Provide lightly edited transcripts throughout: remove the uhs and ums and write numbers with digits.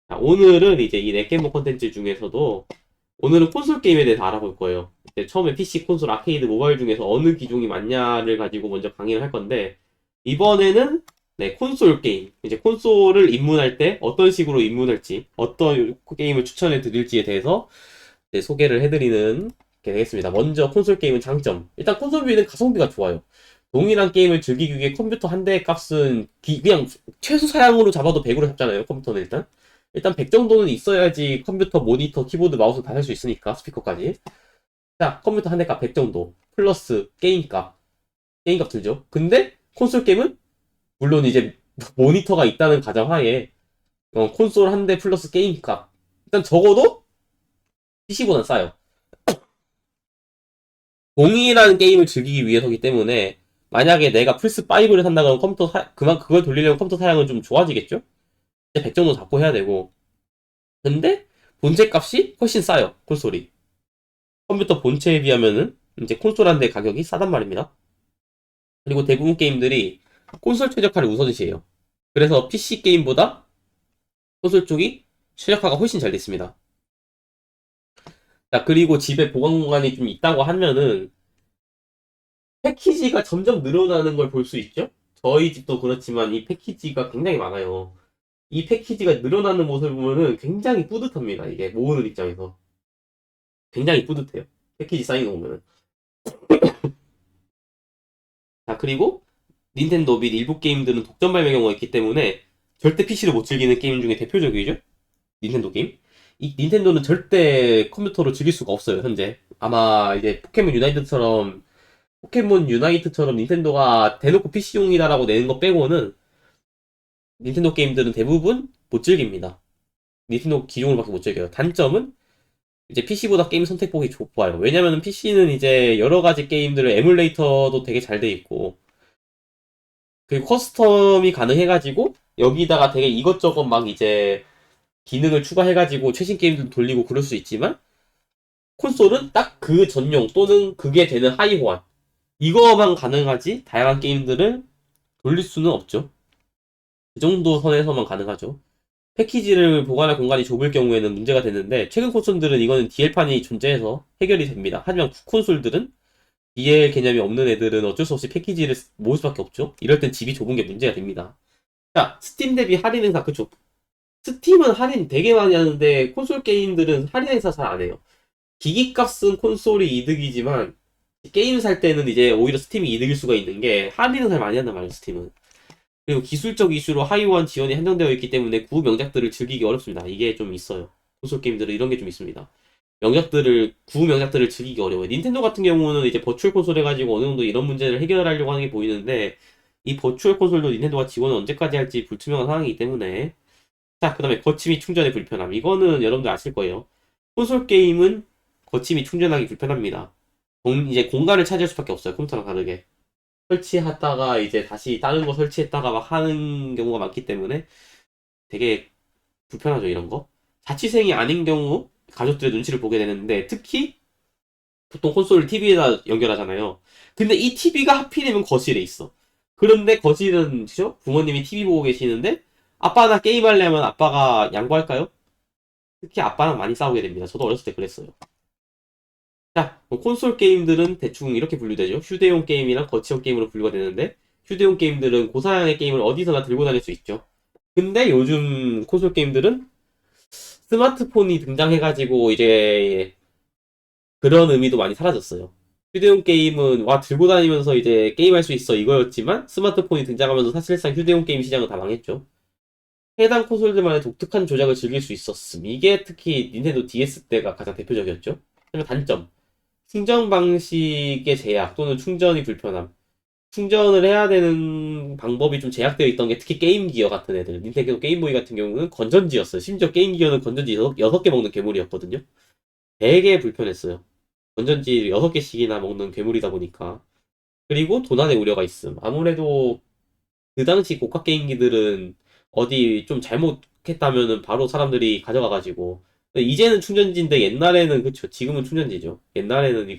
자, 오늘은 이제 이 넷게임버 콘텐츠 중에서도 오늘은 콘솔 게임에 대해서 알아볼 거예요. 이제 처음에 PC, 콘솔, 아케이드, 모바일 중에서 어느 기종이 맞냐를 가지고 먼저 강의를 할 건데 이번에는 네, 콘솔 게임. 이제 콘솔을 입문할 때 어떤 식으로 입문할지, 어떤 게임을 추천해 드릴지에 대해서 이제 소개를 해드리는 게 되겠습니다. 먼저 콘솔 게임은 장점. 일단 콘솔비는 가성비가 좋아요. 동일한 게임을 즐기기 위해 컴퓨터 한 대의 값은 그냥 최소 사양으로 잡아도 100으로 잡잖아요. 컴퓨터는 일단 100 정도는 있어야지 컴퓨터, 모니터, 키보드, 마우스 다 살 수 있으니까 스피커까지. 자, 컴퓨터 한 대 값 100 정도 플러스 게임값 들죠. 근데 콘솔 게임은 물론 이제 모니터가 있다는 가정하에 콘솔 한 대 플러스 게임값 일단 적어도 PC보단 싸요. 동일한 게임을 즐기기 위해서기 때문에 만약에 내가 플스5를 산다면 그걸 돌리려면 컴퓨터 사양은 좀 좋아지겠죠? 이제 100 정도 잡고 해야 되고. 근데 본체 값이 훨씬 싸요. 콘솔이. 컴퓨터 본체에 비하면은 이제 콘솔 한 대 가격이 싸단 말입니다. 그리고 대부분 게임들이 콘솔 최적화를 우선시해요. 그래서 PC 게임보다 콘솔 쪽이 최적화가 훨씬 잘 됐습니다. 자, 그리고 집에 보관 공간이 좀 있다고 하면은 패키지가 점점 늘어나는 걸 볼 수 있죠? 저희 집도 그렇지만 이 패키지가 굉장히 많아요. 이 패키지가 늘어나는 모습을 보면은 굉장히 뿌듯합니다. 이게 모으는 입장에서. 굉장히 뿌듯해요. 패키지 쌓이는 거 보면은. 자, 그리고 닌텐도 및 일부 게임들은 독점 발매 경우가 있기 때문에 절대 PC로 못 즐기는 게임 중에 대표적이죠? 닌텐도 게임. 이 닌텐도는 절대 컴퓨터로 즐길 수가 없어요, 현재. 아마 이제 포켓몬 유나이트처럼 닌텐도가 대놓고 PC용이다라고 내는 거 빼고는 닌텐도 게임들은 대부분 못 즐깁니다. 닌텐도 기종으로밖에 못 즐겨요. 단점은 이제 PC보다 게임 선택폭이 좁아요. 왜냐면은 PC는 이제 여러 가지 게임들을 에뮬레이터도 되게 잘 돼 있고 그리고 커스텀이 가능해가지고 여기다가 되게 이것저것 막 이제 기능을 추가해가지고 최신 게임들 돌리고 그럴 수 있지만 콘솔은 딱 그 전용 또는 그게 되는 하이 호환 이거만 가능하지 다양한 게임들을 돌릴 수는 없죠. 그 정도 선에서만 가능하죠. 패키지를 보관할 공간이 좁을 경우에는 문제가 되는데 최근 콘솔들은 이거는 DL판이 존재해서 해결이 됩니다. 하지만 콘솔들은 DL 개념이 없는 애들은 어쩔 수 없이 패키지를 모을 수밖에 없죠. 이럴 땐 집이 좁은 게 문제가 됩니다. 자, 스팀 대비 할인 행사 그쵸? 스팀은 할인 되게 많이 하는데 콘솔 게임들은 할인 행사 잘 안 해요. 기기 값은 콘솔이 이득이지만 게임 살 때는 이제 오히려 스팀이 이득일 수가 있는 게 할인을 잘 많이 한단 말이에요, 스팀은. 그리고 기술적 이슈로 하이원 지원이 한정되어 있기 때문에 구 명작들을 즐기기 어렵습니다. 이게 좀 있어요. 콘솔 게임들은 이런 게 좀 있습니다. 구 명작들을 즐기기 어려워요. 닌텐도 같은 경우는 이제 버추얼 콘솔 해가지고 어느 정도 이런 문제를 해결하려고 하는 게 보이는데 이 버추얼 콘솔도 닌텐도가 지원을 언제까지 할지 불투명한 상황이기 때문에 자, 그 다음에 거치 및 충전의 불편함. 이거는 여러분들 아실 거예요. 콘솔 게임은 거치 및 충전하기 불편합니다. 이제 공간을 차지할 수밖에 없어요. 컴퓨터랑 다르게. 설치하다가 이제 다시 다른 거 설치했다가 막 하는 경우가 많기 때문에 되게 불편하죠, 이런 거. 자취생이 아닌 경우 가족들의 눈치를 보게 되는데 특히 보통 콘솔을 TV에다 연결하잖아요. 근데 이 TV가 하필이면 거실에 있어. 그런데 거실은 그죠? 부모님이 TV 보고 계시는데 아빠 나 게임하려면 아빠가 양보할까요? 특히 아빠랑 많이 싸우게 됩니다. 저도 어렸을 때 그랬어요. 자, 콘솔 게임들은 대충 이렇게 분류되죠. 휴대용 게임이랑 거치형 게임으로 분류가 되는데 휴대용 게임들은 고사양의 게임을 어디서나 들고 다닐 수 있죠. 근데 요즘 콘솔 게임들은 스마트폰이 등장해가지고 이제 그런 의미도 많이 사라졌어요. 휴대용 게임은 와 들고 다니면서 이제 게임할 수 있어 이거였지만 스마트폰이 등장하면서 사실상 휴대용 게임 시장은 다 망했죠. 해당 콘솔들만의 독특한 조작을 즐길 수 있었음. 이게 특히 닌텐도 DS 때가 가장 대표적이었죠. 하지만 단점. 충전 방식의 제약 또는 충전이 불편함. 충전을 해야 되는 방법이 좀 제약되어 있던 게 특히 게임 기어 같은 애들. 닌텐도 게임보이 같은 경우는 건전지였어요. 심지어 게임 기어는 건전지 6개 먹는 괴물이었거든요. 되게 불편했어요. 건전지 6개씩이나 먹는 괴물이다 보니까. 그리고 도난의 우려가 있음. 아무래도 그 당시 고가 게임기들은 어디 좀 잘못했다면은 바로 사람들이 가져가가지고. 이제는 충전지인데 옛날에는 그쵸. 지금은 충전지죠. 옛날에는 이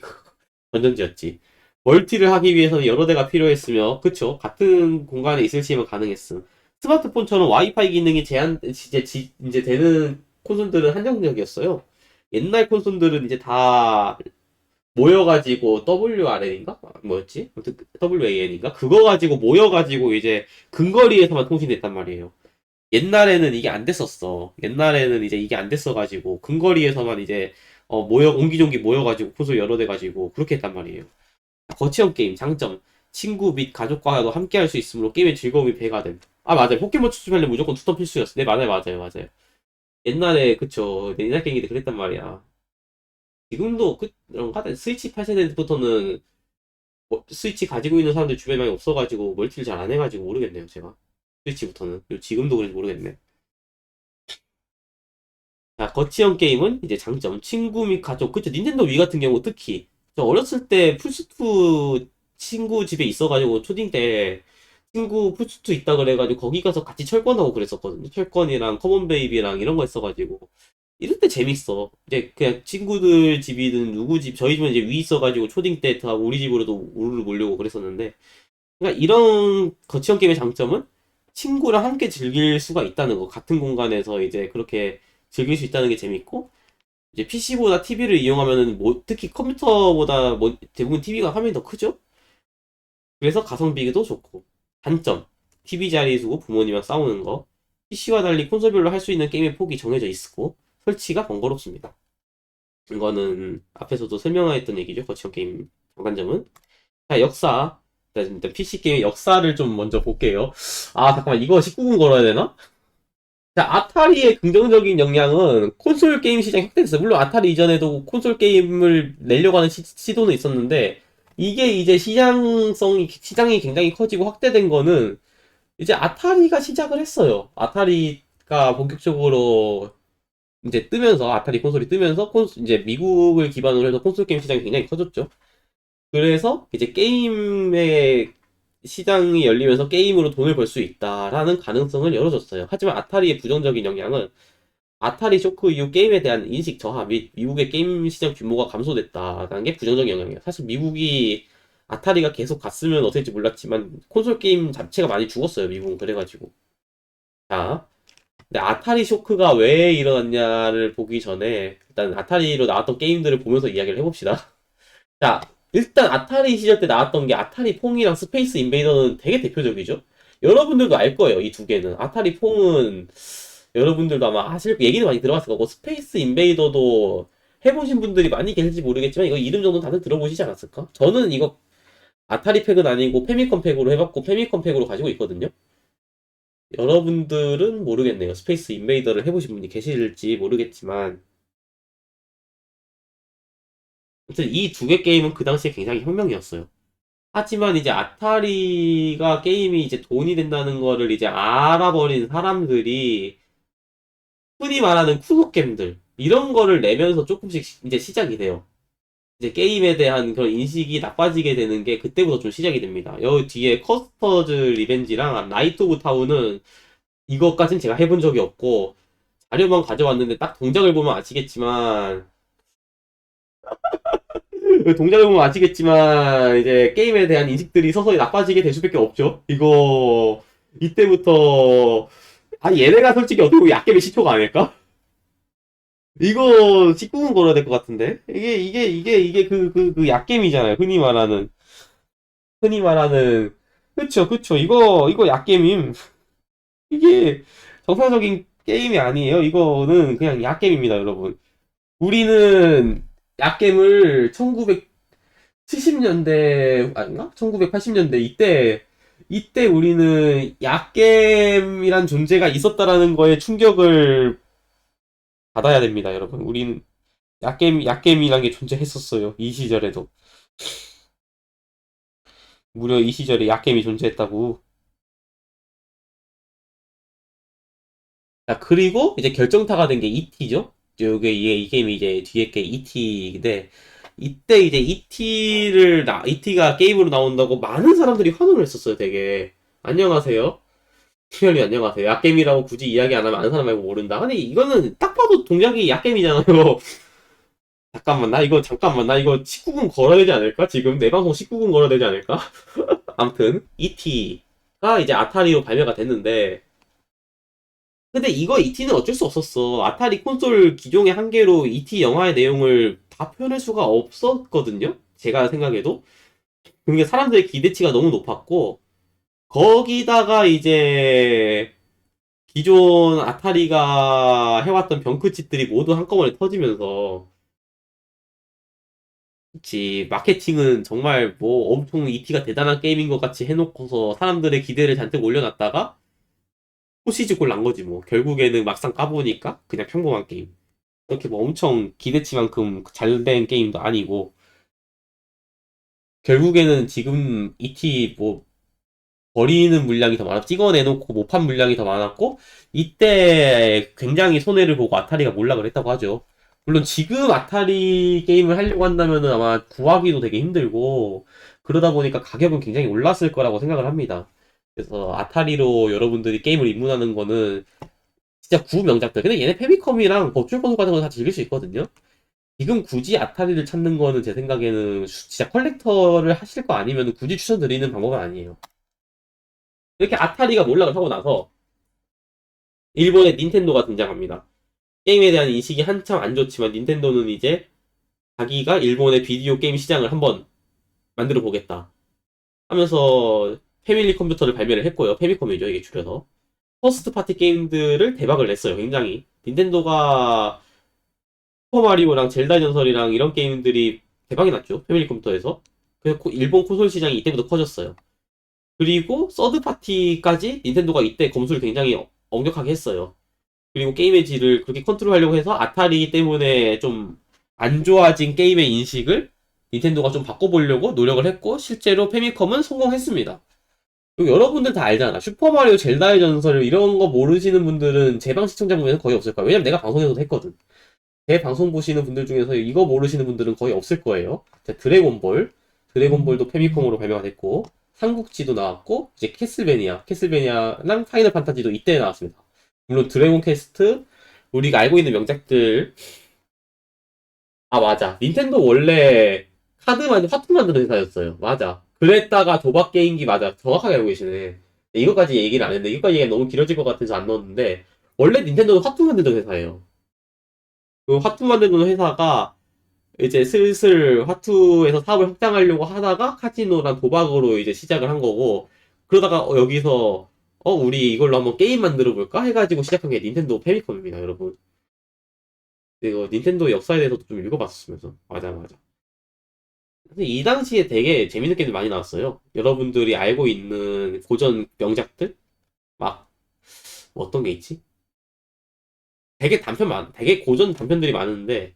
건전지였지. 멀티를 하기 위해서는 여러 대가 필요했으며, 그쵸. 같은 공간에 있을 시면 가능했음. 스마트폰처럼 와이파이 기능이 이제 되는 콘솔들은 한정적이었어요. 옛날 콘솔들은 이제 다 모여가지고 WRN인가? 뭐였지? 아무튼 WAN인가? 그거 가지고 모여가지고 이제 근거리에서만 통신됐단 말이에요. 옛날에는 이게 안 됐었어. 옛날에는 이제 이게 안 됐어가지고 근거리에서만 이제 옹기종기 모여가지고 콘솔 여러 대 가지고 그렇게 했단 말이에요. 거치형 게임 장점, 친구 및 가족과도 함께 할 수 있으므로 게임의 즐거움이 배가 됨. 아 맞아요. 포켓몬 추천하려면 무조건 투턴 필수였어. 네 맞아요 맞아요 맞아요. 옛날에 그쵸. 옛날 게임인데 그랬단 말이야. 지금도 그런가? 스위치 8세대부터는 스위치 가지고 있는 사람들 주변에 많이 없어가지고 멀티를 잘 안 해가지고 모르겠네요 제가. 스위치부터는. 그리고 지금도 그런지 모르겠네. 자, 거치형 게임은 이제 장점, 친구 및 가족. 그쵸, 닌텐도 위 같은 경우 특히. 저 어렸을 때 플스2 친구 집에 있어가지고 초딩 때 친구 플스2 있다 그래가지고 거기 가서 같이 철권하고 그랬었거든요. 철권이랑 커먼 베이비랑 이런 거 있어가지고. 이럴 때 재밌어. 이제 그냥 친구들 집이든 누구 집, 저희 집은 이제 위 있어가지고 초딩 때 다 우리 집으로도 우르르 몰려고 그랬었는데. 그러니까 이런 거치형 게임의 장점은 친구랑 함께 즐길 수가 있다는 거. 같은 공간에서 이제 그렇게 즐길 수 있다는 게 재밌고, 이제 PC보다 TV를 이용하면은 뭐, 특히 컴퓨터보다 대부분 TV가 화면이 더 크죠? 그래서 가성비도 좋고. 단점. TV 자리 두고 부모님이랑 싸우는 거. PC와 달리 콘솔별로 할 수 있는 게임의 폭이 정해져 있고, 설치가 번거롭습니다. 이거는 앞에서도 설명했던 얘기죠. 거치형 게임 장단점은. 자, 역사. 일단 PC 게임의 역사를 좀 먼저 볼게요. 아, 잠깐만. 이거 19금 걸어야 되나? 자, 아타리의 긍정적인 영향은 콘솔 게임 시장 확대됐어요. 물론 아타리 이전에도 콘솔 게임을 내려고 하는 시도는 있었는데, 이게 이제 시장이 굉장히 커지고 확대된 거는 이제 아타리가 시작을 했어요. 아타리가 본격적으로 이제 뜨면서, 아타리 콘솔이 뜨면서, 이제 미국을 기반으로 해서 콘솔 게임 시장이 굉장히 커졌죠. 그래서 이제 게임의 시장이 열리면서 게임으로 돈을 벌 수 있다라는 가능성을 열어줬어요. 하지만 아타리의 부정적인 영향은 아타리 쇼크 이후 게임에 대한 인식 저하 및 미국의 게임 시장 규모가 감소됐다라는 게 부정적인 영향이에요. 사실 미국이 아타리가 계속 갔으면 어떨지 몰랐지만 콘솔 게임 자체가 많이 죽었어요. 미국은 그래가지고. 자, 근데 아타리 쇼크가 왜 일어났냐를 보기 전에 일단 아타리로 나왔던 게임들을 보면서 이야기를 해봅시다. 자, 일단 아타리 시절 때 나왔던 게 아타리 퐁이랑 스페이스 인베이더는 되게 대표적이죠. 여러분들도 알 거예요, 이 두 개는. 아타리 퐁은 여러분들도 아마 얘기는 많이 들어봤을 거고, 스페이스 인베이더도 해보신 분들이 많이 계실지 모르겠지만, 이거 이름 정도 다들 들어보시지 않았을까? 저는 이거 아타리 팩은 아니고 페미컴 팩으로 해봤고, 페미컴 팩으로 가지고 있거든요. 여러분들은 모르겠네요. 스페이스 인베이더를 해보신 분이 계실지 모르겠지만, 아무튼 이 두 개 게임은 그 당시에 굉장히 혁명이었어요. 하지만 이제 아타리가 게임이 이제 돈이 된다는 거를 이제 알아버린 사람들이 흔히 말하는 쿠노 게임들 이런 거를 내면서 조금씩 이제 시작이 돼요. 이제 게임에 대한 그런 인식이 나빠지게 되는 게 그때부터 좀 시작이 됩니다. 여기 뒤에 커스터즈 리벤지랑 나이트 오브 타운은 이것까진 제가 해본 적이 없고 자료만 가져왔는데 딱 동작을 보면 아시겠지만 동작을 보면 아시겠지만 이제 게임에 대한 인식들이 서서히 나빠지게 될 수밖에 없죠. 이거 이때부터 얘네가 솔직히 어떻게 보면 약겜의 시초가 아닐까? 이거 19금 걸어야 될 것 같은데 이게 그 약겜이잖아요. 흔히 말하는 그쵸 이거 약겜임. 이게 정상적인 게임이 아니에요. 이거는 그냥 약겜입니다, 여러분. 우리는 약겜을 1970년대 아닌가? 1980년대 이때 우리는 약겜이란 존재가 있었다라는 거에 충격을 받아야 됩니다, 여러분. 우리는 약겜이란 게 존재했었어요. 이 시절에도. 무려 이 시절에 약겜이 존재했다고. 자, 그리고 이제 결정타가 된 게 ET죠. 요게 이 게임이 이제 뒤에 게 ET인데 이때 이제 ET가 게임으로 나온다고 많은 사람들이 환호를 했었어요, 되게. 안녕하세요. 티얼리 안녕하세요. 약겜이라고 굳이 이야기 안 하면 아는 사람 말고 모른다. 아니 이거는 딱 봐도 동작이 약겜이잖아요. 잠깐만 나 이거 19금 걸어야 되지 않을까? 지금 내 방송 19금 걸어야 되지 않을까? 아무튼 ET가 이제 아타리로 발매가 됐는데 근데 이거 ET는 어쩔 수 없었어. 아타리 콘솔 기종의 한계로 ET 영화의 내용을 다 표현할 수가 없었거든요? 제가 생각해도. 그게 사람들의 기대치가 너무 높았고, 거기다가 이제 기존 아타리가 해왔던 병크짓들이 모두 한꺼번에 터지면서, 그치, 마케팅은 정말 뭐 엄청 ET가 대단한 게임인 것 같이 해놓고서 사람들의 기대를 잔뜩 올려놨다가 호시즈 꼴 난 거지 뭐. 결국에는 막상 까보니까 그냥 평범한 게임. 이렇게 뭐 엄청 기대치만큼 잘 된 게임도 아니고, 결국에는 지금 ET 뭐 버리는 물량이 더 많아, 찍어내놓고 못 판 물량이 더 많았고, 이때 굉장히 손해를 보고 아타리가 몰락을 했다고 하죠. 물론 지금 아타리 게임을 하려고 한다면은 아마 구하기도 되게 힘들고, 그러다 보니까 가격은 굉장히 올랐을 거라고 생각을 합니다. 그래서 아타리로 여러분들이 게임을 입문하는 거는 진짜 구명작들. 근데 얘네 페미컴이랑 버추얼 콘솔 같은 거 다 즐길 수 있거든요. 지금 굳이 아타리를 찾는 거는 제 생각에는 진짜 컬렉터를 하실 거 아니면 굳이 추천드리는 방법은 아니에요. 이렇게 아타리가 몰락을 하고 나서 일본의 닌텐도가 등장합니다. 게임에 대한 인식이 한참 안 좋지만 닌텐도는 이제 자기가 일본의 비디오 게임 시장을 한번 만들어 보겠다 하면서 패밀리 컴퓨터를 발매를 했고요. 패미컴이죠, 이게 줄여서. 퍼스트 파티 게임들을 대박을 냈어요, 굉장히. 닌텐도가 슈퍼마리오랑 젤다 전설이랑 이런 게임들이 대박이 났죠, 패밀리 컴퓨터에서. 그래서 일본 콘솔 시장이 이때부터 커졌어요. 그리고 서드 파티까지 닌텐도가 이때 검수를 굉장히 엄격하게 했어요. 그리고 게임의 질을 그렇게 컨트롤하려고 해서 아타리 때문에 좀 안 좋아진 게임의 인식을 닌텐도가 좀 바꿔보려고 노력을 했고, 실제로 페미컴은 성공했습니다. 그리고 여러분들 다 알잖아. 슈퍼마리오 젤다의 전설 이런 거 모르시는 분들은 제 방 시청자분에는 거의 없을 거야. 왜냐면 내가 방송에서도 했거든. 제 방송 보시는 분들 중에서 이거 모르시는 분들은 거의 없을 거예요. 드래곤볼. 드래곤볼도 페미컴으로 발매가 됐고, 삼국지도 나왔고, 이제 캐슬베니아랑 파이널 판타지도 이때 나왔습니다. 물론 드래곤 퀘스트, 우리가 알고 있는 명작들. 아, 맞아. 닌텐도 원래 화투 만드는 회사였어요. 맞아. 그랬다가 도박 게임기, 맞아. 정확하게 알고 계시네. 이거까지 얘기를 안 했는데, 이거까지 얘기가 너무 길어질 것 같아서 안 넣었는데, 원래 닌텐도는 화투 만드는 회사예요. 그 화투 만드는 회사가 이제 슬슬 화투에서 사업을 확장하려고 하다가 카지노랑 도박으로 이제 시작을 한 거고, 그러다가 여기서 우리 이걸로 한번 게임 만들어 볼까 해가지고 시작한 게 닌텐도 페미컴입니다, 여러분. 이거 닌텐도 역사에 대해서도 좀 읽어봤으면서. 맞아, 맞아. 근데 이 당시에 되게 재밌는 게임들 많이 나왔어요. 여러분들이 알고 있는 고전 명작들? 막 어떤 게 있지? 되게 고전 단편들이 많은데,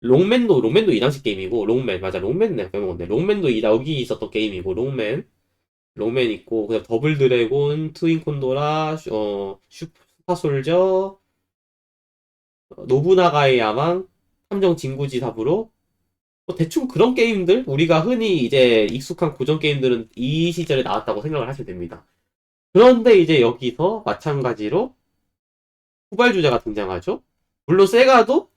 롱맨도 이 당시 게임이고, 롱맨, 맞아, 롱맨 내가 빼먹었네. 롱맨도 여기 있었던 게임이고, 롱맨 있고, 그다음 더블 드래곤, 트윈 콘도라, 슈퍼솔저, 노부나가의 야망, 탐정 진구지 사부로, 뭐 대충 그런 게임들, 우리가 흔히 이제 익숙한 고전 게임들은 이 시절에 나왔다고 생각을 하시면 됩니다. 그런데 이제 여기서 마찬가지로 후발주자가 등장하죠. 물론 세가도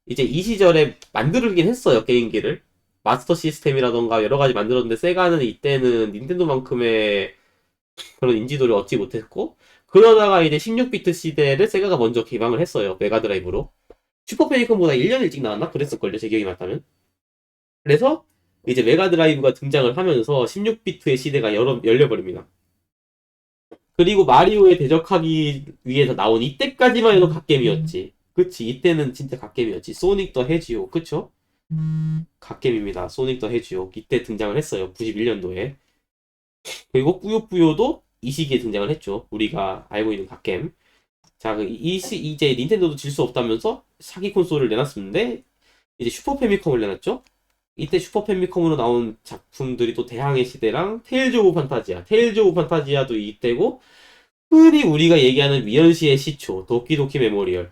이제 이 시절에 만들긴 했어요, 게임기를. 마스터 시스템이라던가 여러 가지 만들었는데, 세가는 이때는 닌텐도만큼의 그런 인지도를 얻지 못했고, 그러다가 이제 16비트 시대를 세가가 먼저 개방을 했어요, 메가드라이브로. 슈퍼 패미컴보다 1년 일찍 나왔나? 그랬을걸요, 제 기억이 맞다면. 그래서 이제 메가드라이브가 등장을 하면서 16비트의 시대가 열려버립니다. 그리고 마리오에 대적하기 위해서 나온 이때까지만 해도 갓겜이었지. 그치, 이때는 진짜 갓겜이었지. 소닉 더 해지옥, 그쵸? 갓겜입니다. 소닉 더 해지옥. 이때 등장을 했어요. 91년도에. 그리고 뿌요뿌요도 이 시기에 등장을 했죠. 우리가 알고 있는 갓겜. 자, 이제 닌텐도도 질 수 없다면서 사기 콘솔을 내놨었는데, 이제 슈퍼 패미컴을 내놨죠? 이때 슈퍼 패미컴으로 나온 작품들이 또 대항해 시대랑 테일즈 오브 판타지아도 이때고, 흔히 우리가 얘기하는 미연시의 시초, 도끼도끼 메모리얼,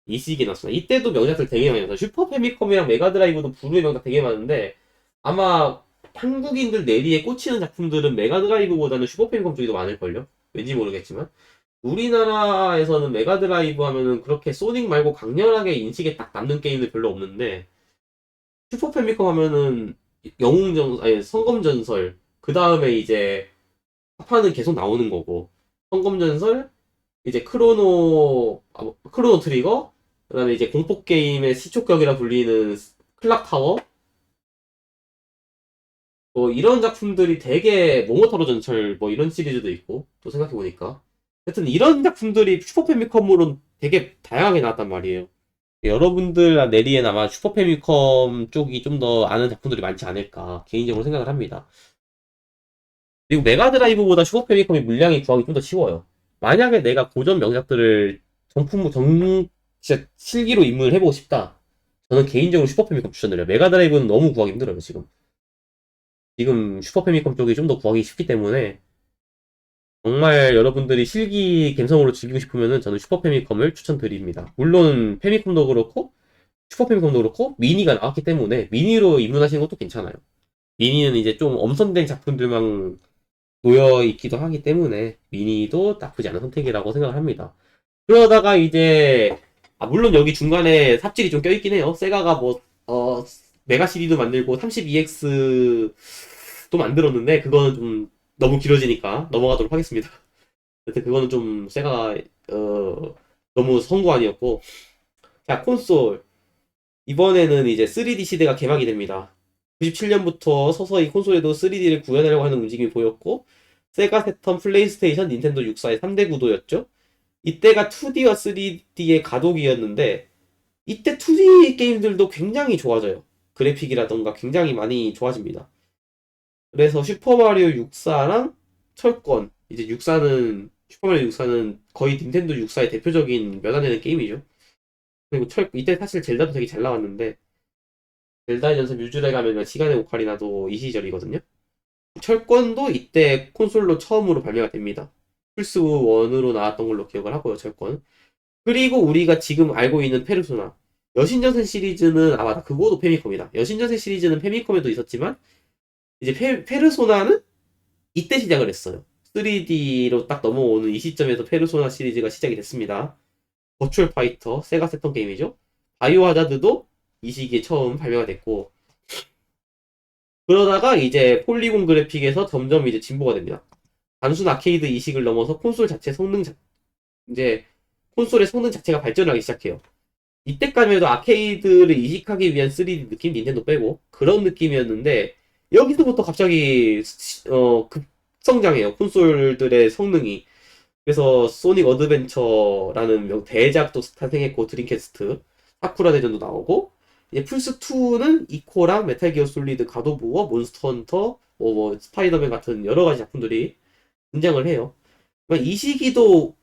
이 시기에 나왔습니다. 이때도 명작들 되게 많이 나왔어요. 슈퍼 패미컴이랑 메가드라이브도 부르의 명작 되게 많은데, 아마 한국인들 내리에 꽂히는 작품들은 메가드라이브보다는 슈퍼 패미컴 쪽이 더 많을걸요? 왠지 모르겠지만. 우리나라에서는 메가드라이브 하면은 그렇게 소닉 말고 강렬하게 인식에 딱 남는 게임들 별로 없는데, 슈퍼 패미컴 하면은 아니, 성검전설, 그 다음에 이제, 파파는 계속 나오는 거고, 성검전설, 이제 크로노 트리거, 그다음에 이제 공포 게임의 시초격이라 불리는 클락 타워, 뭐 이런 작품들이 되게 모모타로 전철 뭐 이런 시리즈도 있고 또 생각해 보니까 하여튼 이런 작품들이 슈퍼 패미컴으로는 되게 다양하게 나왔단 말이에요. 여러분들 내리엔 아마 슈퍼 패미컴 쪽이 좀 더 아는 작품들이 많지 않을까 개인적으로 생각을 합니다. 그리고 메가 드라이브보다 슈퍼 패미컴이 물량이 구하기 좀 더 쉬워요. 만약에 내가 고전 명작들을 진짜 실기로 입문을 해보고 싶다. 저는 개인적으로 슈퍼 패미컴 추천드려요. 메가 드라이브는 너무 구하기 힘들어요, 지금. 지금 슈퍼 패미컴 쪽이 좀 더 구하기 쉽기 때문에 정말 여러분들이 실기 갬성으로 즐기고 싶으면은 저는 슈퍼 패미컴을 추천드립니다. 물론 패미컴도 그렇고 슈퍼 패미컴도 그렇고 미니가 나왔기 때문에 미니로 입문하시는 것도 괜찮아요. 미니는 이제 좀 엄선된 작품들만 놓여 있기도 하기 때문에 미니도 나쁘지 않은 선택이라고 생각을 합니다. 그러다가 이제 물론 여기 중간에 삽질이 좀 껴있긴 해요. 세가가 메가 CD도 만들고 32X도 만들었는데 그거는 좀 너무 길어지니까 넘어가도록 하겠습니다. 여튼 그거는 좀 세가가 너무 성구안이었고, 자, 콘솔 이번에는 이제 3D 시대가 개막이 됩니다. 97년부터 서서히 콘솔에도 3D를 구현하려고 하는 움직임이 보였고, 세가 세턴, 플레이스테이션, 닌텐도 64의 3대 구도였죠. 이때가 2D와 3D의 가독이었는데 이때 2D 게임들도 굉장히 좋아져요. 그래픽이라던가 굉장히 많이 좋아집니다. 그래서 슈퍼마리오 64랑 철권, 이제 슈퍼마리오 64는 거의 닌텐도 64의 대표적인 몇 안 되는 게임이죠. 그리고 이때 사실 zel다도 되게 잘 나왔는데 젤다의 전설 뮤즈에 가면 시간의 오카리나도 이 시절이거든요. 철권도 이때 콘솔로 처음으로 발매가 됩니다. 플스 1으로 나왔던 걸로 기억을 하고요, 철권. 그리고 우리가 지금 알고 있는 페르소나. 여신전생 시리즈는, 맞다. 그거도 페미컴이다. 여신전생 시리즈는 페미컴에도 있었지만, 이제 페르소나는 이때 시작을 했어요. 3D로 딱 넘어오는 이 시점에서 페르소나 시리즈가 시작이 됐습니다. 버추얼 파이터, 세가 세턴 게임이죠. 바이오 하자드도 이 시기에 처음 발매가 됐고, 그러다가 이제 폴리곤 그래픽에서 점점 이제 진보가 됩니다. 단순 아케이드 이식을 넘어서 이제 콘솔의 성능 자체가 발전하기 시작해요. 이때까지만 해도 아케이드를 이식하기 위한 3D 느낌, 닌텐도 빼고 그런 느낌이었는데 여기서부터 갑자기 급성장해요. 콘솔들의 성능이. 그래서 소닉 어드벤처라는 대작도 탄생했고, 드림캐스트 사쿠라 대전도 나오고, 이제 플스2는 이코랑 메탈 기어 솔리드, 갓 오브 워, 몬스터 헌터, 스파이더맨 같은 여러 가지 작품들이 등장을 해요. 그러니까 이 시기도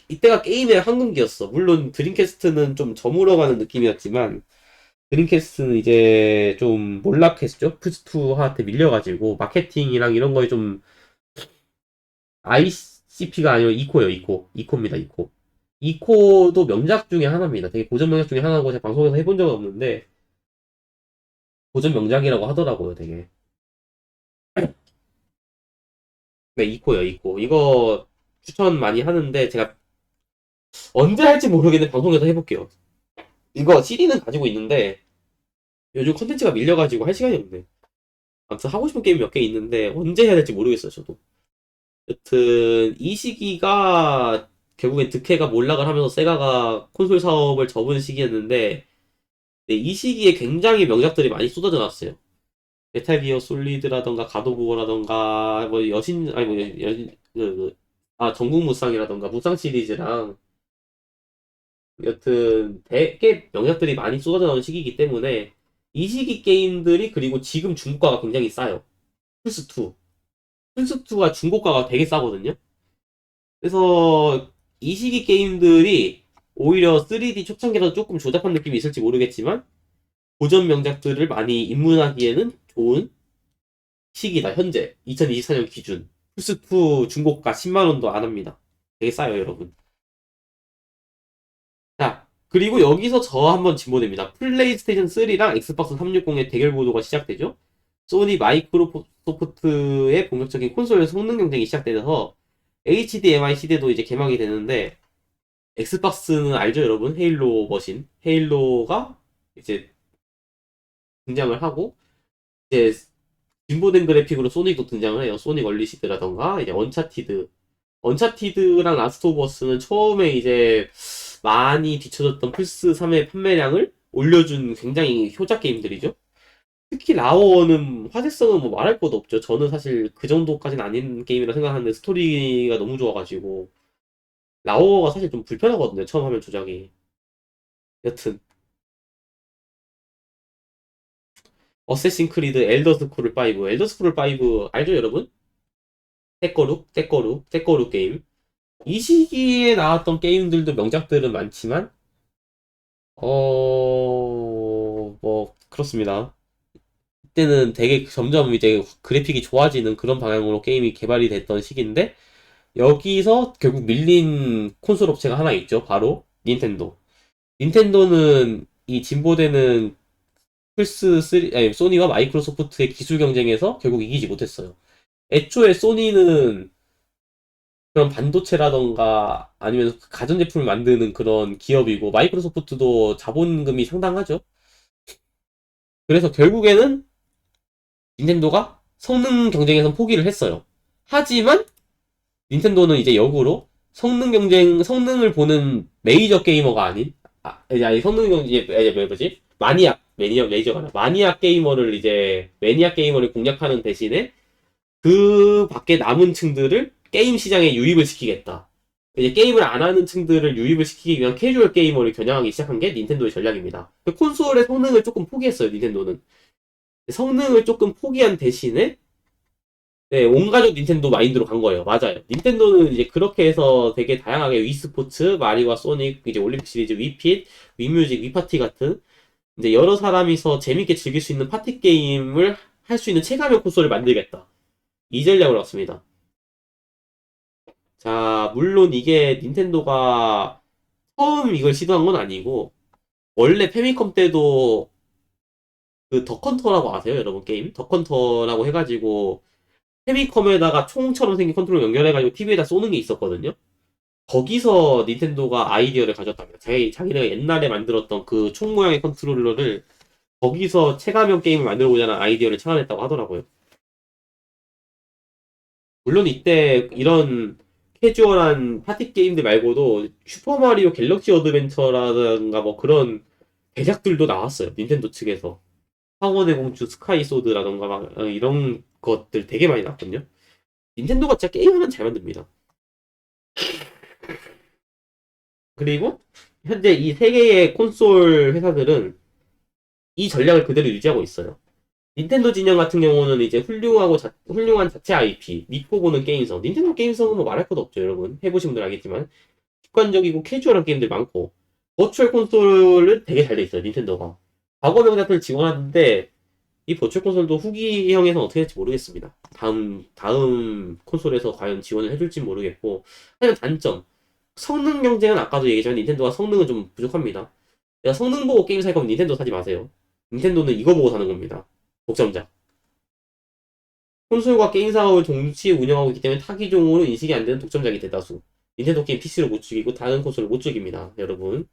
이때가 게임의 황금기였어. 물론 드림캐스트는 좀 저물어가는 느낌이었지만 드림캐스트는 이제 좀 몰락했죠. 플스2한테 밀려가지고 마케팅이랑 이런 거에 좀 ICP가 아니라 이코예요. 이코입니다. 이코도 명작 중에 하나입니다. 되게 고전 명작 중에 하나고 제가 방송에서 해본 적은 없는데 고전 명작이라고 하더라고요. 되게. 네, 이코요. 이거 추천 많이 하는데 제가 언제 할지 모르겠는데 방송에서 해볼게요. 이거 CD는 가지고 있는데 요즘 컨텐츠가 밀려가지고 할 시간이 없네. 아무튼 하고 싶은 게임 몇 개 있는데 언제 해야 될지 모르겠어요, 저도. 여튼 이 시기가 결국엔 득해가 몰락을 하면서 세가가 콘솔 사업을 접은 시기였는데 네, 이 시기에 굉장히 명작들이 많이 쏟아져 나왔어요. 메탈 기어 솔리드라던가 갓 오브 워라던가 뭐 여신 아니 뭐 전국 무쌍이라던가 무쌍 시리즈랑 여튼 되게 명작들이 많이 쏟아져 나오는 시기이기 때문에 이 시기 게임들이 그리고 지금 중고가가 굉장히 싸요. 플스2. 플스2가 중고가가 되게 싸거든요. 그래서 이 시기 게임들이 오히려 3D 초창기라도 조금 조잡한 느낌이 있을지 모르겠지만 고전 명작들을 많이 입문하기에는 좋은 시기다. 현재 2024년 기준 플스2 중고가 10만원도 안 합니다. 되게 싸요, 여러분. 자, 그리고 여기서 저 한번 진보됩니다. 플레이스테이션 3랑 엑스박스 360의 대결 구도가 시작되죠. 소니 마이크로소프트의 본격적인 콘솔 성능 경쟁이 시작되면서 HDMI 시대도 이제 개막이 되는데 엑스박스는 알죠, 여러분? 헤일로 머신. 헤일로가 이제 등장을 하고 이제 진보된 그래픽으로 소닉도 등장을 해요. 소닉 얼리시드라던가 이제 언차티드 언차티드랑 라스트 오브 어스는 처음에 이제 많이 뒤쳐졌던 플스3의 판매량을 올려준 굉장히 효자 게임들이죠. 특히 라워는 화제성은 뭐 말할 것도 없죠. 저는 사실 그 정도까지는 아닌 게임이라 생각하는데 스토리가 너무 좋아가지고 라워가 사실 좀 불편하거든요. 처음 하면 조작이. 여튼 어쌔신 크리드 엘더 스크롤 5 엘더 스크롤 5 알죠 여러분? 떼거룩 게임. 이 시기에 나왔던 게임들도 명작들은 많지만 뭐 그렇습니다. 그때는 되게 점점 이제 그래픽이 좋아지는 그런 방향으로 게임이 개발이 됐던 시기인데 여기서 결국 밀린 콘솔 업체가 하나 있죠. 바로 닌텐도. 닌텐도는 이 진보되는 플스3, 아니, 소니와 마이크로소프트의 기술 경쟁에서 결국 이기지 못했어요. 애초에 소니는 그런 반도체라던가 아니면 가전제품을 만드는 그런 기업이고 마이크로소프트도 자본금이 상당하죠. 그래서 결국에는 닌텐도가 성능 경쟁에서 포기를 했어요. 하지만 닌텐도는 이제 역으로 성능을 보는 메이저 게이머가 아닌, 아니, 성능 경쟁, 뭐지? 매니아가 아니라, 마니아 게이머를 이제, 매니아 게이머를 공략하는 대신에, 그 밖에 남은 층들을 게임 시장에 유입을 시키겠다. 이제 게임을 안 하는 층들을 유입을 시키기 위한 캐주얼 게이머를 겨냥하기 시작한 게 닌텐도의 전략입니다. 그 콘솔의 성능을 조금 포기했어요, 닌텐도는. 성능을 조금 포기한 대신에 네, 온 가족 닌텐도 마인드로 간 거예요. 맞아요. 닌텐도는 이제 그렇게 해서 되게 다양하게 위스포츠, 마리오와 소닉, 이제 올림픽 시리즈, 위핏, 위뮤직, 위파티 같은 이제 여러 사람이서 재밌게 즐길 수 있는 파티 게임을 할 수 있는 체감형 콘솔을 만들겠다. 이 전략을 왔습니다. 자, 물론 이게 닌텐도가 처음 이걸 시도한 건 아니고 원래 페미컴 때도 그 덕헌터라고 아세요, 여러분 게임? 덕헌터라고 해가지고 페미컴에다가 총처럼 생긴 컨트롤 연결해가지고 TV에다 쏘는 게 있었거든요. 거기서 닌텐도가 아이디어를 가졌답니다. 자기네가 옛날에 만들었던 그 총 모양의 컨트롤러를 거기서 체감형 게임을 만들고자 하는 아이디어를 창안했다고 하더라고요. 물론 이때 이런 캐주얼한 파티 게임들 말고도 슈퍼마리오 갤럭시 어드벤처라든가 뭐 그런 대작들도 나왔어요. 닌텐도 측에서. 황혼의 공주, 스카이 소드라던가 막 이런 것들 되게 많이 나왔거든요. 닌텐도가 진짜 게임은 잘 만듭니다. 그리고 현재 이 세 개의 콘솔 회사들은 이 전략을 그대로 유지하고 있어요. 닌텐도 진영 같은 경우는 이제 훌륭한 자체 IP, 믿고 보는 게임성. 닌텐도 게임성은 뭐 말할 것도 없죠, 여러분. 해보신 분들 알겠지만. 직관적이고 캐주얼한 게임들 많고. 버추얼 콘솔은 되게 잘 돼 있어요, 닌텐도가. 과거 명작들을 지원하는데, 이 버추얼 콘솔도 후기형에서 어떻게 될지 모르겠습니다. 다음 콘솔에서 과연 지원을 해줄지 모르겠고. 하지만 단점. 성능 경쟁은 아까도 얘기했지만 닌텐도가 성능은 좀 부족합니다. 내가 성능 보고 게임 살 거면 닌텐도 사지 마세요. 닌텐도는 이거 보고 사는 겁니다. 독점자. 콘솔과 게임 사업을 동시에 운영하고 있기 때문에 타기종으로 인식이 안 되는 독점작이 대다수. 닌텐도 게임 PC로 못 죽이고 다른 콘솔을 못 죽입니다, 여러분.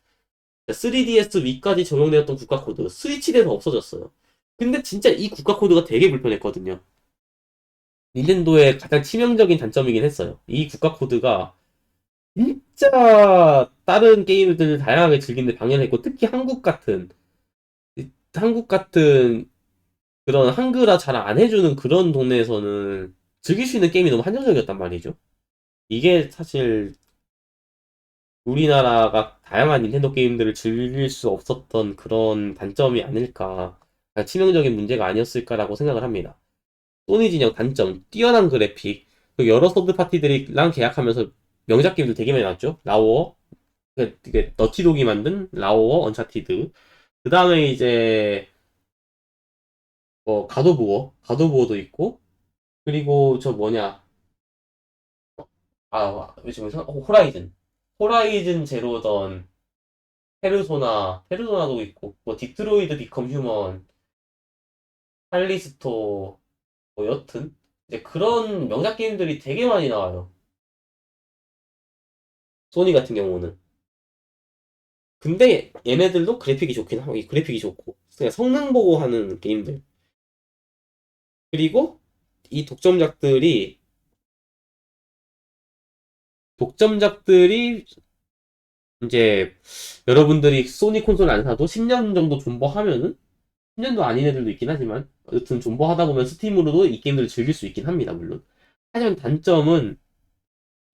3DS 위까지 적용되었던 국가 코드, 스위치 돼서 없어졌어요. 근데 진짜 이 국가 코드가 되게 불편했거든요. 닌텐도의 가장 치명적인 단점이긴 했어요. 이 국가 코드가 진짜 다른 게임들을 다양하게 즐기는데 방해했고 특히 한국 같은 그런 한글화 잘 안 해주는 그런 동네에서는 즐길 수 있는 게임이 너무 한정적이었단 말이죠. 이게 사실 우리나라가 다양한 닌텐도 게임들을 즐길 수 없었던 그런 단점이 아닐까. 치명적인 문제가 아니었을까라고 생각을 합니다. 소니 진영 단점, 뛰어난 그래픽, 그 여러 서드 파티들이랑 계약하면서 명작 게임들 되게 많이 나왔죠. 라오어, 이게 너티독이 만든 라오어, 언차티드. 그 다음에 이제 뭐 가도부어도 있고, 그리고 저 뭐냐, 요즘 호라이즌 제로던 페르소나도 있고, 뭐 디트로이드 비컴 휴먼, 칼리스토, 뭐 여튼 이제 그런 명작 게임들이 되게 많이 나와요. 소니 같은 경우는. 근데 얘네들도 그래픽이 좋긴 하고, 이 그래픽이 좋고, 그냥 성능 보고 하는 게임들. 그리고 이 독점작들이 독점작들이 이제 여러분들이 소니 콘솔 안 사도 10년 정도 존버하면은 10년도 아닌 애들도 있긴 하지만 여튼 존버하다 보면 스팀으로도 이 게임들을 즐길 수 있긴 합니다, 물론. 하지만 단점은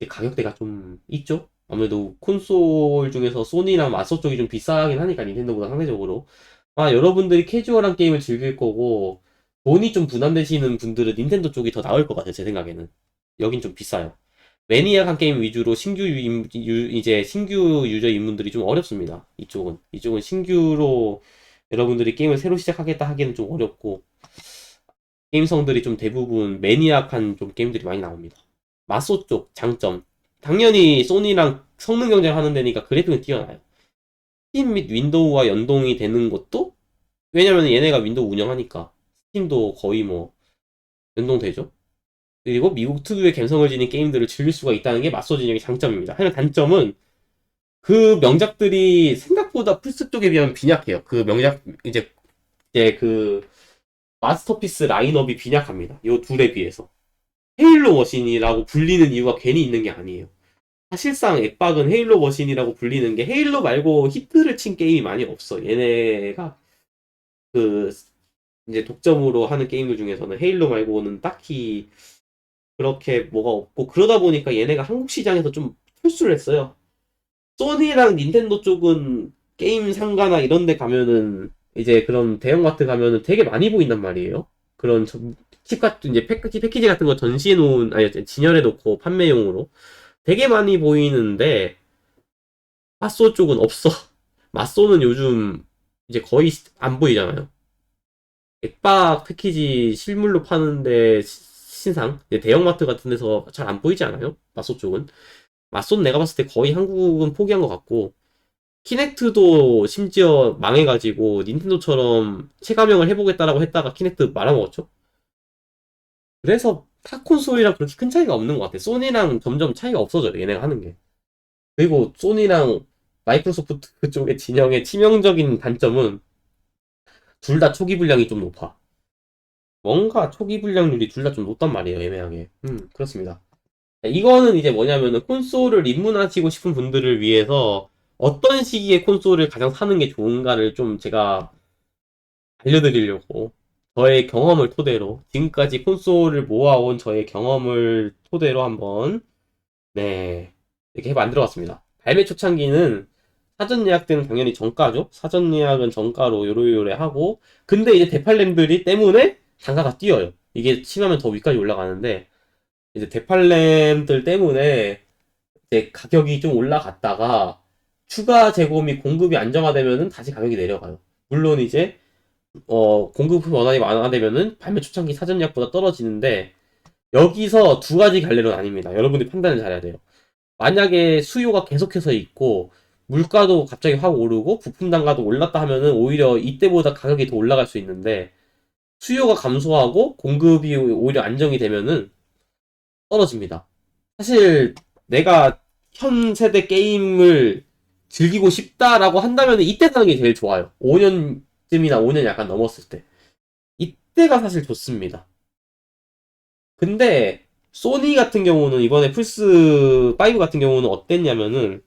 가격대가 좀 있죠. 아무래도 콘솔 중에서 소니랑 마소 쪽이 좀 비싸긴 하니까 닌텐도보다 상대적으로. 여러분들이 캐주얼한 게임을 즐길 거고 돈이 좀 부담되시는 분들은 닌텐도 쪽이 더 나을 것 같아요, 제 생각에는. 여긴 좀 비싸요. 매니악한 게임 위주로 이제 신규 유저 입문들이 좀 어렵습니다. 이쪽은 신규로 여러분들이 게임을 새로 시작하겠다 하기에는 좀 어렵고 게임성들이 좀 대부분 매니악한 좀 게임들이 많이 나옵니다. 마소 쪽 장점. 당연히 소니랑 성능 경쟁하는 데니까 그래픽은 뛰어나요. 스팀 및 윈도우와 연동이 되는 것도 왜냐면 얘네가 윈도우 운영하니까 스팀도 거의 뭐 연동되죠. 그리고 미국 특유의 감성을 지닌 게임들을 즐길 수가 있다는 게 맞서 진영의 장점입니다. 하지만 단점은 그 명작들이 생각보다 플스 쪽에 비하면 빈약해요. 그 명작 이제 그 마스터피스 라인업이 빈약합니다. 요 둘에 비해서. 헤일로 머신이라고 불리는 이유가 괜히 있는 게 아니에요. 사실상 앱박은 헤일로 머신이라고 불리는 게 헤일로 말고 히트를 친 게임이 많이 없어. 얘네가 그 이제 독점으로 하는 게임들 중에서는 헤일로 말고는 딱히 그렇게 뭐가 없고 그러다 보니까 얘네가 한국 시장에서 좀 출수를 했어요. 소니랑 닌텐도 쪽은 게임 상가나 이런 데 가면은 이제 그런 대형마트 가면은 되게 많이 보인단 말이에요. 그런 칩 같은 이제 패키지 같은 거 전시해 놓은 아니 진열해 놓고 판매용으로 되게 많이 보이는데 맞소 쪽은 없어. 맞소는 요즘 이제 거의 안 보이잖아요. 액박 패키지 실물로 파는데 신상 대형마트 같은 데서 잘 안 보이지 않아요? 맞소 쪽은. 맞소는 내가 봤을 때 거의 한국은 포기한 것 같고 키넥트도 심지어 망해가지고 닌텐도처럼 체감형을 해보겠다라고 했다가 키넥트 말아먹었죠. 그래서 타 콘솔이랑 그렇게 큰 차이가 없는 것 같아. 소니랑 점점 차이가 없어져요. 얘네가 하는 게. 그리고 소니랑 마이크로소프트 그쪽의 진영의 치명적인 단점은 둘 다 초기 분량이 좀 높아. 뭔가 초기 분량률이 둘 다 좀 높단 말이에요. 애매하게. 그렇습니다. 이거는 이제 뭐냐면은 콘솔을 입문하시고 싶은 분들을 위해서 어떤 시기에 콘솔을 가장 사는 게 좋은가를 좀 제가 알려드리려고 저의 경험을 토대로 지금까지 콘솔을 모아온 저의 경험을 토대로 한번 네 이렇게 만들어봤습니다. 발매 초창기는 사전 예약 때는 당연히 정가죠. 사전 예약은 정가로 요래요래 하고 근데 이제 대팔렘들이 때문에 단가가 뛰어요. 이게 심하면 더 위까지 올라가는데 이제 대팔렘들 때문에 이제 가격이 좀 올라갔다가 추가 재고 및 공급이 안정화되면은 다시 가격이 내려가요. 물론 이제 공급 원활히 완화되면은 발매 초창기 사전 예약보다 떨어지는데 여기서 두 가지 갈래로 나뉩니다. 여러분들이 판단을 잘해야 돼요. 만약에 수요가 계속해서 있고 물가도 갑자기 확 오르고 부품 단가도 올랐다 하면은 오히려 이때보다 가격이 더 올라갈 수 있는데 수요가 감소하고 공급이 오히려 안정이 되면은 떨어집니다. 사실 내가 현 세대 게임을 즐기고 싶다라고 한다면 이때 사는 게 제일 좋아요. 5년쯤이나 5년 약간 넘었을 때. 이때가 사실 좋습니다. 근데 소니 같은 경우는 이번에 플스 5 같은 경우는 어땠냐면은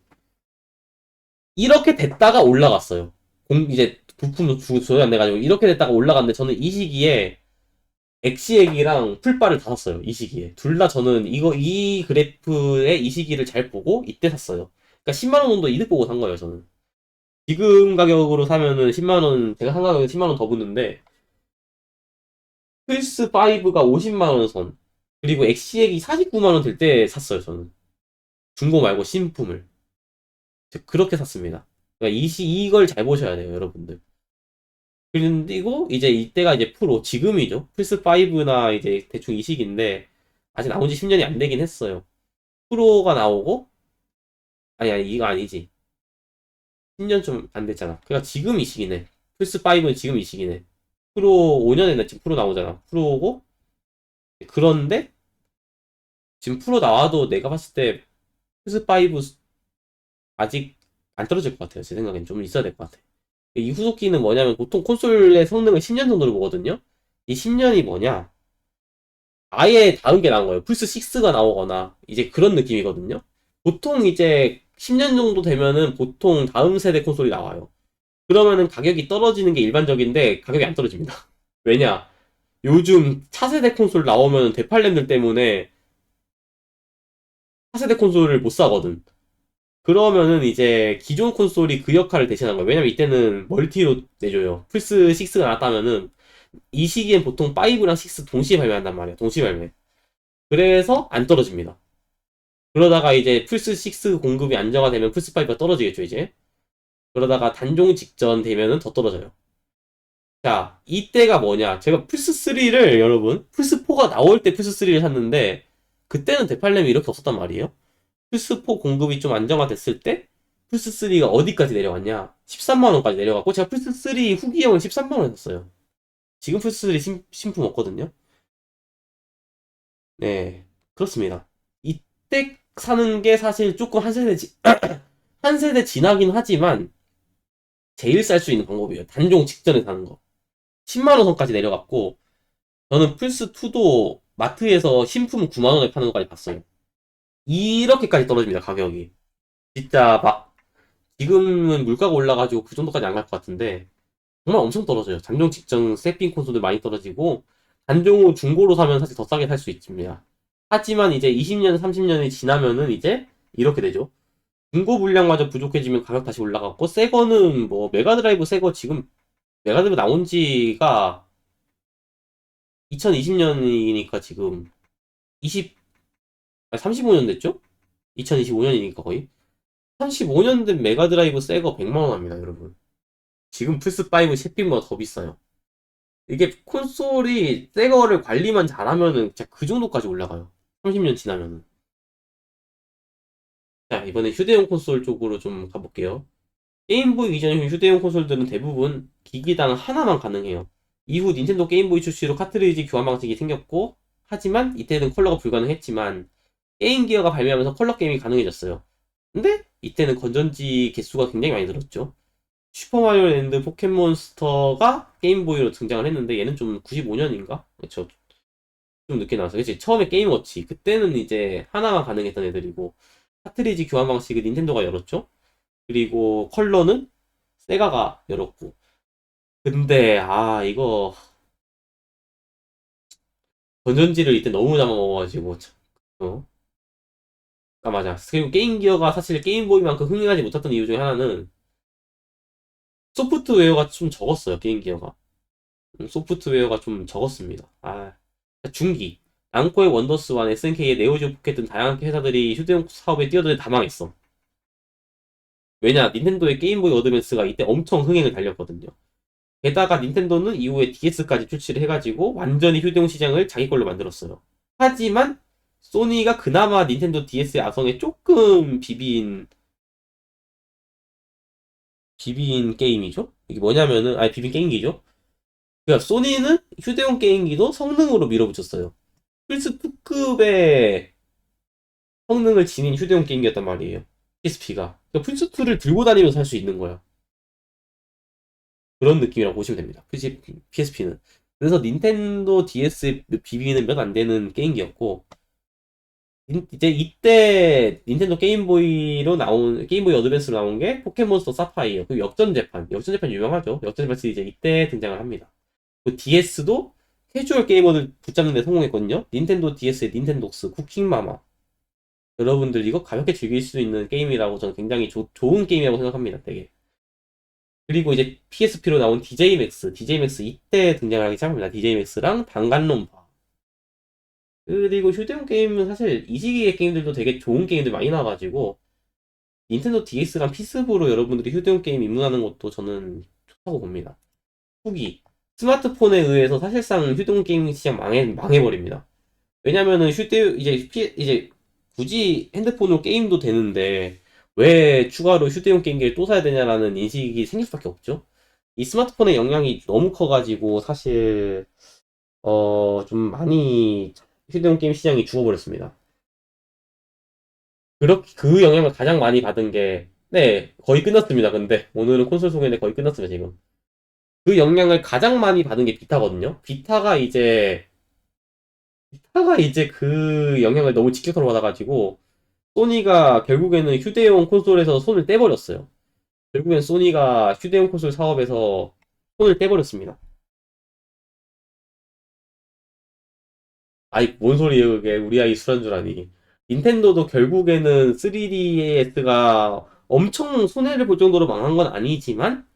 이렇게 됐다가 올라갔어요. 이제 부품도 조절 안 돼가지고 이렇게 됐다가 올라갔는데 저는 이 시기에 엑시엑이랑 풀바를 다 샀어요. 이 시기에. 둘 다 저는 이 그래프의 이 시기를 잘 보고 이때 샀어요. 그러니까 10만원 정도 이득 보고 산 거예요, 저는. 지금 가격으로 사면은 10만원, 제가 산 가격에 10만원 더 붙는데, 플스5가 50만원 선, 그리고 엑시엑이 49만원 될 때 샀어요, 저는. 중고 말고 신품을. 그렇게 샀습니다. 그러니까 이걸 잘 보셔야 돼요, 여러분들. 그리고 이제 이때가 이제 프로, 지금이죠. 플스5나 이제 대충 이 시기인데, 아직 나온 지 10년이 안 되긴 했어요. 프로가 나오고, 아니, 이거 아니지. 10년 좀 안 됐잖아. 그러니까 지금 이 시기네. 플스5는 지금 이 시기네. 프로 5년에 지금 프로 나오잖아. 프로고, 그런데, 지금 프로 나와도 내가 봤을 때, 플스5 아직 안 떨어질 것 같아요. 제 생각엔 좀 있어야 될 것 같아. 이 후속기는 뭐냐면, 보통 콘솔의 성능을 10년 정도로 보거든요? 이 10년이 뭐냐? 아예 다른 게 나온 거예요. 플스6가 나오거나, 이제 그런 느낌이거든요? 보통 이제 10년 정도 되면은 보통 다음 세대 콘솔이 나와요. 그러면은 가격이 떨어지는 게 일반적인데 가격이 안 떨어집니다. 왜냐? 요즘 차세대 콘솔 나오면 대팔렘들 때문에 차세대 콘솔을 못 사거든. 그러면은 이제 기존 콘솔이 그 역할을 대신하는 거예요. 왜냐면 이때는 멀티로 내줘요. 플스 6가 나왔다면은 이 시기엔 보통 5랑 6 동시에 발매한단 말이에요. 동시 발매. 그래서 안 떨어집니다. 그러다가 이제 플스 6 공급이 안정화되면 플스 5가 떨어지겠죠, 이제. 그러다가 단종 직전 되면은 더 떨어져요. 자, 이때가 뭐냐? 제가 플스3를 여러분, 플스4가 나올 때 플스3를 샀는데 그때는 대팔렘이 이렇게 없었단 말이에요. 플스4 공급이 좀 안정화됐을 때 플스3가 어디까지 내려왔냐? 13만원까지 내려갔고 제가 플스3 후기형을 13만원에 샀어요. 지금 플스3 신품 없거든요. 네, 그렇습니다. 이때 사는 게 사실 조금 한 세대 지나긴 하지만 제일 쌀 수 있는 방법이에요. 단종 직전에 사는 거. 10만원 선까지 내려갔고 저는 플스2도 마트에서 신품 9만원에 파는 것까지 봤어요. 이렇게까지 떨어집니다, 가격이. 진짜 막 지금은 물가가 올라가지고 그 정도까지 안 갈 것 같은데 정말 엄청 떨어져요. 단종 직전 세핑 콘솔들 많이 떨어지고 단종 후 중고로 사면 사실 더 싸게 살 수 있습니다. 하지만 이제 20년, 30년이 지나면은 이제 이렇게 되죠. 중고 물량마저 부족해지면 가격 다시 올라갔고 새 거는 뭐 메가드라이브 새 거 지금 메가드라이브 나온 지가 2020년이니까 지금 20, 35년 됐죠? 2025년이니까 거의 35년 된 메가드라이브 새 거 100만원 합니다, 여러분. 지금 플스5 셰핑보다 더 비싸요. 이게 콘솔이 새 거를 관리만 잘하면은 진짜 그 정도까지 올라가요. 30년 지나면은. 자, 이번에 휴대용 콘솔 쪽으로 좀 가볼게요. 게임보이 이전의 휴대용 콘솔들은 대부분 기기당 하나만 가능해요. 이후 닌텐도 게임보이 출시로 카트리지 교환 방식이 생겼고, 하지만 이때는 컬러가 불가능했지만, 게임 기어가 발매하면서 컬러 게임이 가능해졌어요. 근데 이때는 건전지 개수가 굉장히 많이 늘었죠. 슈퍼마리오 랜드 포켓몬스터가 게임보이로 등장을 했는데 얘는 좀 95년인가? 그쵸. 좀 늦게 나왔어요. 그치? 처음에 게임워치. 그때는 이제 하나만 가능했던 애들이고 카트리지 교환 방식을 닌텐도가 열었죠. 그리고 컬러는 세가가 열었고. 근데 이거 건전지를 이때 너무 잡아먹어가지고 어? 맞아. 그리고 게임 기어가 사실 게임보이만큼 흥행하지 못했던 이유 중에 하나는 소프트웨어가 좀 적었어요. 게임 기어가. 소프트웨어가 좀 적었습니다. 중기. 남코의 원더스와 SNK의 네오지오 포켓 등 다양한 회사들이 휴대용 사업에 뛰어드는 다 망했어. 왜냐, 닌텐도의 게임보이 어드밴스가 이때 엄청 흥행을 달렸거든요. 게다가 닌텐도는 이후에 DS까지 출시를 해가지고 완전히 휴대용 시장을 자기 걸로 만들었어요. 하지만 소니가 그나마 닌텐도 DS의 아성에 조금 비빈 게임이죠? 이게 뭐냐면은, 비빈 게임기죠? 그러니까 소니는 휴대용 게임기도 성능으로 밀어붙였어요. 플스2급의 성능을 지닌 휴대용 게임기였단 말이에요. PSP가. 그러니까 플스2를 들고 다니면서 할 수 있는 거야. 그런 느낌이라고 보시면 됩니다. PSP는. 그래서 닌텐도 DS 비비는 몇 안 되는 게임기였고, 이제 이때 닌텐도 게임보이 어드밴스로 나온 게 포켓몬스터 사파이어. 그 역전재판. 역전재판 유명하죠. 역전재판 시리즈 이때 등장을 합니다. 그 DS도 캐주얼 게이머들 붙잡는 데 성공했거든요. 닌텐도 DS의 닌텐독스, 쿠킹마마. 여러분들 이거 가볍게 즐길 수 있는 게임이라고 저는 굉장히 좋은 게임이라고 생각합니다. 되게. 그리고 이제 PSP로 나온 DJ 맥스 이때 등장하기 시작합니다. DJ 맥스랑 단간론파. 그리고 휴대용 게임은 사실 이 시기의 게임들도 되게 좋은 게임들 많이 나와가지고 닌텐도 DS랑 피스부로 여러분들이 휴대용 게임 입문하는 것도 저는 좋다고 봅니다. 후기. 스마트폰에 의해서 사실상 휴대용 게임 시장 망해버립니다. 왜냐면은 이제 굳이 핸드폰으로 게임도 되는데 왜 추가로 휴대용 게임기를 또 사야 되냐라는 인식이 생길 수밖에 없죠. 이 스마트폰의 영향이 너무 커가지고 사실 좀 많이 휴대용 게임 시장이 죽어버렸습니다. 그렇게 그 영향을 가장 많이 받은 게 네, 거의 끝났습니다. 근데 오늘은 콘솔 소개인데 거의 끝났습니다, 지금. 그 영향을 가장 많이 받은 게 비타거든요. 비타가 이제 그 영향을 너무 직격으로 받아가지고 소니가 결국에는 휴대용 콘솔에서 손을 떼버렸어요. 결국엔 소니가 휴대용 콘솔 사업에서 손을 떼버렸습니다. 아이, 뭔 소리예요, 그게. 우리 아이 술한 줄 아니. 닌텐도도 결국에는 3DS가 엄청 손해를 볼 정도로 망한 건 아니지만,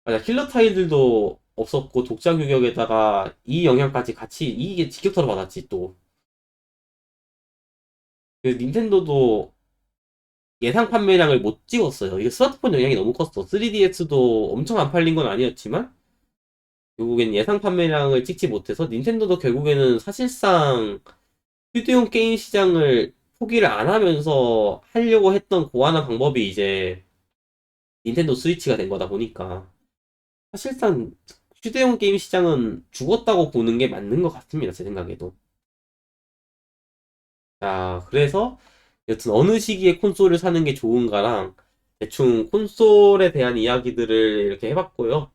맞아, 킬러 타일들도 없었고, 독자 규격에다가 이 영향까지 같이, 이게 직격탄으로 받았지, 또. 그 닌텐도도 예상 판매량을 못 찍었어요. 이게 스마트폰 영향이 너무 컸어. 3DS도 엄청 안 팔린 건 아니었지만, 결국엔 예상 판매량을 찍지 못해서 닌텐도도 결국에는 사실상 휴대용 게임 시장을 포기를 안 하면서 하려고 했던 고안한 방법이 이제 닌텐도 스위치가 된 거다 보니까 사실상 휴대용 게임 시장은 죽었다고 보는 게 맞는 것 같습니다. 제 생각에도. 자, 그래서 여튼 어느 시기에 콘솔을 사는 게 좋은가랑 대충 콘솔에 대한 이야기들을 이렇게 해봤고요.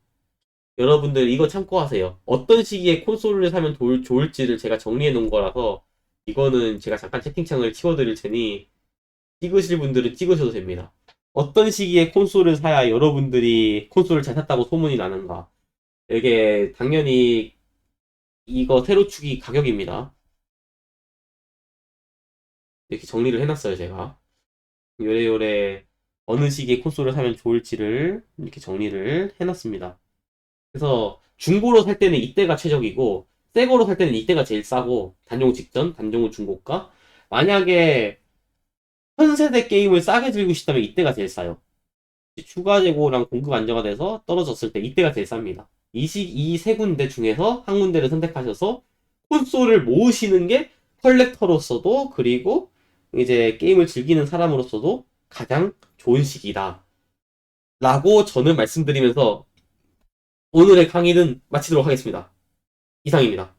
여러분들 이거 참고하세요. 어떤 시기에 콘솔을 사면 좋을지를 제가 정리해 놓은 거라서 이거는 제가 잠깐 채팅창을 치워드릴 테니 찍으실 분들은 찍으셔도 됩니다. 어떤 시기에 콘솔을 사야 여러분들이 콘솔을 잘 샀다고 소문이 나는가? 이게 당연히 이거 세로축이 가격입니다. 이렇게 정리를 해놨어요, 제가. 요래요래 어느 시기에 콘솔을 사면 좋을지를 이렇게 정리를 해놨습니다. 그래서 중고로 살 때는 이때가 최적이고 새 거로 살 때는 이때가 제일 싸고 단종 직전, 단종 후 중고가. 만약에 현 세대 게임을 싸게 들고 싶다면 이때가 제일 싸요. 추가 재고랑 공급 안정화 돼서 떨어졌을 때 이때가 제일 쌉니다. 이 세 군데 중에서 한 군데를 선택하셔서 콘솔을 모으시는 게 컬렉터로서도 그리고 이제 게임을 즐기는 사람으로서도 가장 좋은 시기다. 라고 저는 말씀드리면서 오늘의 강의는 마치도록 하겠습니다. 이상입니다.